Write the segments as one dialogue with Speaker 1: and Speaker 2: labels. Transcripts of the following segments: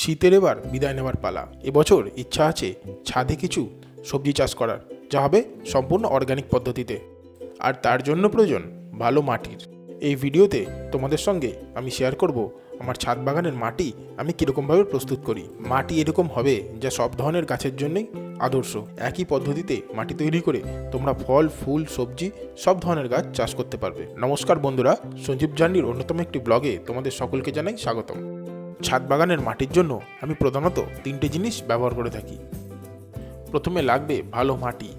Speaker 1: শীতের এবার বিদায় নেওয়ার পালা। এবছর ইচ্ছা আছে ছাদে কিছু সবজি চাষ করার, যা হবে সম্পূর্ণ অর্গানিক পদ্ধতিতে। আর তার জন্য প্রয়োজন ভালো মাটির। এই ভিডিওতে তোমাদের সঙ্গে আমি শেয়ার করব আমার ছাদ বাগানের মাটি আমি কীরকমভাবে প্রস্তুত করি। মাটি এরকম হবে যা সব ধরনের গাছের জন্যই আদর্শ। একই পদ্ধতিতে মাটি তৈরি করে তোমরা ফল, ফুল, সবজি সব ধরনের গাছ চাষ করতে পারবে। নমস্কার বন্ধুরা, সঞ্জীব জার্নির অন্যতম একটি ব্লগে তোমাদের সকলকে জানাই স্বাগতম। ছাদ বাগানের মাটির জন্য আমি প্রধানত 3টে জিনিস ব্যবহার করে থাকি। প্রথমে লাগবে ভালো মাটি।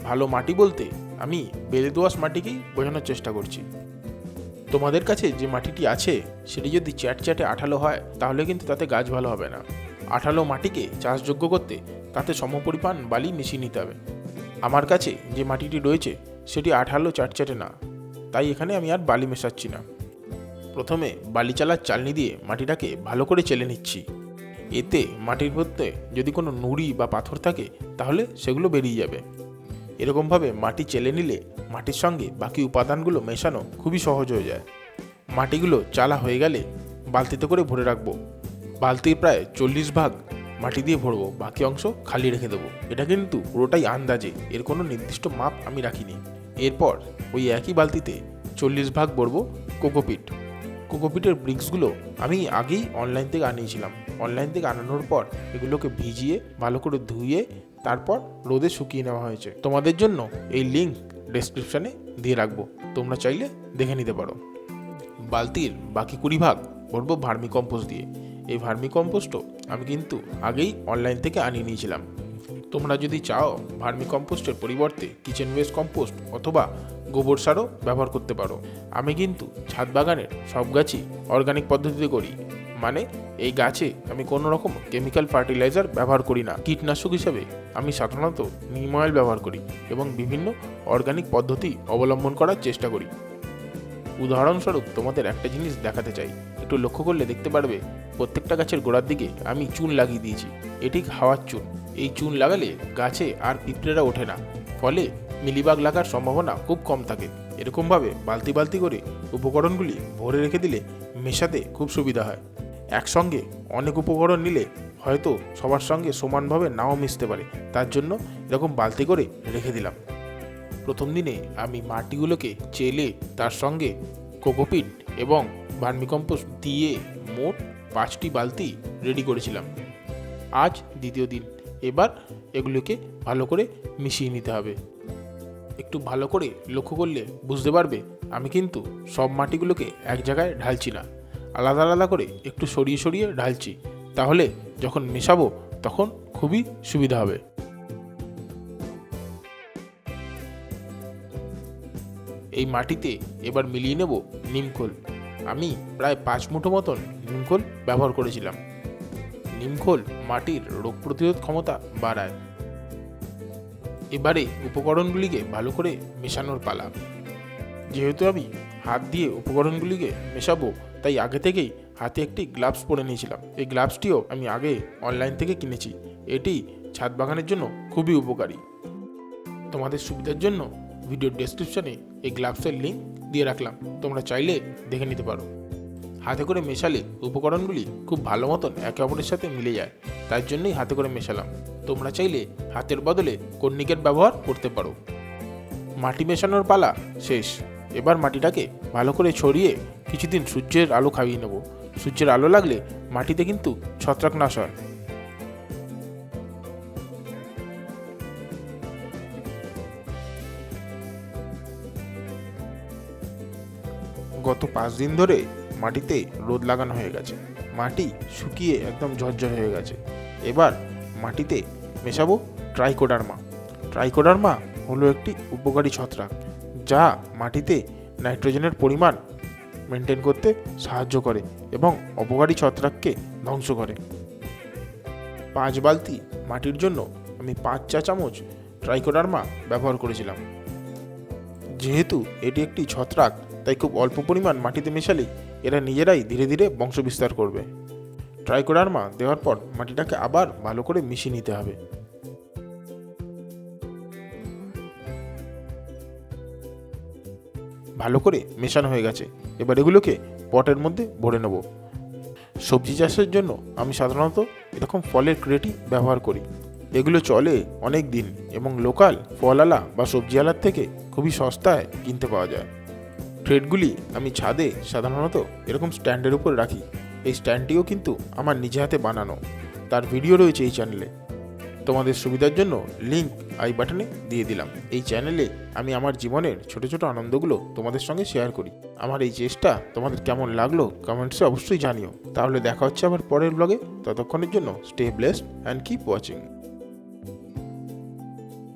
Speaker 1: ভালো মাটি বলতে আমি বেলে দোআঁশ মাটিকেই বোঝানোর চেষ্টা করছি। তোমাদের কাছে যে মাটিটি আছে সেটি যদি চ্যাটচ্যাটে আঠালো হয় তাহলে কিন্তু তাতে গাছ ভালো হবে না। আঠালো মাটিকে চাষযোগ্য করতে তাতে সমপরিমাণ বালি মিশিয়ে নিতে হবে। আমার কাছে যে মাটিটি রয়েছে সেটি আঠালো চ্যাটচ্যাটে না, তাই এখানে আমি আর বালি মেশাচ্ছি না। প্রথমে বালি চালার চালনি দিয়ে মাটিটাকে ভালো করে চেলে নিচ্ছি। এতে মাটির মধ্যে যদি কোনো নুড়ি বা পাথর থাকে তাহলে সেগুলো বেরিয়ে যাবে। এরকমভাবে মাটি চেলে নিলে মাটির সঙ্গে বাকি উপাদানগুলো মেশানো খুবই সহজ হয়ে যায়। মাটিগুলো চালা হয়ে গেলে বালতিতে করে ভরে রাখবো। বালতির প্রায় 40 ভাগ মাটি দিয়ে ভরবো, বাকি অংশ খালি রেখে দেবো। এটা কিন্তু পুরোটাই আন্দাজে, এর কোনো নির্দিষ্ট মাপ আমি রাখিনি। এরপর ওই একই বালতিতে 40 ভাগ ভরবো কোকোপিট। কোকোপিটের ব্রিক্সগুলো আমি আগেই অনলাইন থেকে আনিয়েছিলাম। অনলাইন থেকে আনানোর পর এগুলোকে ভিজিয়ে ভালো করে ধুয়ে তারপর রোদে শুকিয়ে নেওয়া হয়েছে। তোমাদের জন্য এই লিঙ্ক ডেসক্রিপশানে দিয়ে রাখবো, তোমরা চাইলে দেখে নিতে পারো। বালতির বাকি 20 ভাগ ভরবো ভার্মি কম্পোস্ট দিয়ে। এই ভার্মি কম্পোস্টও আমি কিন্তু আগেই অনলাইন থেকে আনিয়ে নিয়েছিলাম। তোমরা যদি চাও ভার্মি কম্পোস্টের পরিবর্তে কিচেন ওয়েস্ট কম্পোস্ট অথবা গোবর সারও ব্যবহার করতে পারো। আমি কিন্তু ছাদ বাগানের সব গাছই অর্গানিক পদ্ধতিতে করি, মানে এই গাছে আমি কোনো রকম কেমিক্যাল ফার্টিলাইজার ব্যবহার করি না। কীটনাশক হিসেবে আমি সাধারণত নিম অয়েল ব্যবহার করি এবং বিভিন্ন অর্গানিক পদ্ধতি অবলম্বন করার চেষ্টা করি। উদাহরণস্বরূপ তোমাদের একটা জিনিস দেখাতে চাই, একটু লক্ষ্য করলে দেখতে পারবে প্রত্যেকটা গাছের গোড়ার দিকে আমি চুন লাগিয়ে দিয়েছি। এটি হাওয়ার চুন। এই চুন লাগালে গাছে আর পিঁপড়েরা ওঠে না, ফলে মিলিবাগ লাগার সম্ভাবনা খুব কম থাকে। এরকমভাবে বালতি বালতি করে উপকরণগুলি ভরে রেখে দিলে মেশাতে খুব সুবিধা হয়। একসঙ্গে অনেক উপকরণ নিলে হয়তো সবার সঙ্গে সমানভাবে নাও মিশতে পারে, তার জন্য এরকম বালতি করে রেখে দিলাম। প্রথম দিনে আমি মাটিগুলোকে চেলে তার সঙ্গে কোকোপিট এবং ভার্মিকম্পোস্ট দিয়ে মোট 5টি বালতি রেডি করেছিলাম। আজ দ্বিতীয় দিন। এবার এগুলোকে ভালো করে মিশিয়ে নিতে হবে। একটু ভালো করে লক্ষ্য করলে বুঝতে পারবে আমি কিন্তু সব মাটিগুলোকে এক জায়গায় ঢালছি না, আলাদা আলাদা করে একটু সরিয়ে সরিয়ে ঢালছি। তাহলে যখন মেশাবো তখন খুবই সুবিধা হবে। এই মাটিতে এবার মিলিয়ে নেব নিমখোল। আমি প্রায় 5 মুঠো মতন নিমখোল ব্যবহার করেছিলাম। নিমখোল মাটির রোগ প্রতিরোধ ক্ষমতা বাড়ায়। এবারে উপকরণগুলিকে ভালো করে মেশানোর পালা। যেহেতু আমি হাত দিয়ে উপকরণগুলিকে মেশাবো, তাই আগে থেকেই হাতে একটি গ্লাভস পরে নিয়েছিলাম। এই গ্লাভসটিও আমি আগে অনলাইন থেকে কিনেছি। এটি ছাদ বাগানের জন্য খুবই উপকারী। তোমাদের সুবিধার জন্য ভিডিওর ডেসক্রিপশনে এই গ্লাভসের লিঙ্ক দিয়ে রাখলাম, তোমরা চাইলে দেখে নিতে পারো। হাতে করে মেশালে উপকরণগুলি খুব ভালো মতন একে অপরের সাথে মিলে যায়, তার জন্যই হাতে করে মেশালাম। তোমরা চাইলে হাতের বদলে কর্নিকের ব্যবহার করতে পারো। মাটি মেশানোর পালা শেষ। এবার মাটিটাকে ভালো করে ছড়িয়ে কিছুদিন সূর্যের আলো খাইয়ে নেব। সূর্যের আলো লাগলে মাটিতে কিন্তু ছত্রাক নাশ হয়। গত 5 দিন ধরে মাটিতে রোদ লাগানো হয়ে গেছে। মাটি শুকিয়ে একদম ঝরঝর হয়ে গেছে। এবার মাটিতে মেশাবো ট্রাইকোডার্মা। ট্রাইকোডার্মা হলো একটি উপকারী ছত্রাক, যা মাটিতে নাইট্রোজেনের পরিমাণ মেনটেন করতে সাহায্য করে এবং অপকারী ছত্রাককে ধ্বংস করে। 5 বালতি মাটির জন্য আমি 5 চা চামচ ট্রাইকোডার্মা ব্যবহার করেছিলাম। যেহেতু এটি একটি ছত্রাক, তাই খুব অল্প পরিমাণ মাটিতে মেশালেই এরা নিজেরাই ধীরে ধীরে বংশ বিস্তার করবে। ট্রাইকোডার্মা দেওয়ার পর মাটিটাকে আবার ভালো করে মিশিয়ে নিতে হবে। ভালো করে মেশানো হয়ে গেছে। এবার এগুলোকে পটের মধ্যে ভরে নেব। সবজি চাষের জন্য আমি সাধারণত এরকম ফলের ক্রেটই ব্যবহার করি। এগুলো চলে অনেক দিন এবং লোকাল ফলওয়ালা বা সবজিওয়ালার থেকে খুবই সস্তায় কিনতে পাওয়া যায়। ট্রেডগুলি আমি ছাদে সাধারণত এরকম স্ট্যান্ডের উপর রাখি। এই স্ট্যান্ডটিও কিন্তু আমার নিজে হাতে বানানো, তার ভিডিও রয়েছে এই চ্যানেলে। তোমাদের সুবিধার জন্য লিঙ্ক আই বাটনে দিয়ে দিলাম। এই চ্যানেলে আমি আমার জীবনের ছোট ছোট আনন্দগুলো তোমাদের সঙ্গে শেয়ার করি। আমার এই চেষ্টা তোমাদের কেমন লাগলো কমেন্টসে অবশ্যই জানিও। তাহলে দেখা হচ্ছে আবার পরের ব্লগে। ততক্ষণের জন্য stay blessed and keep watching.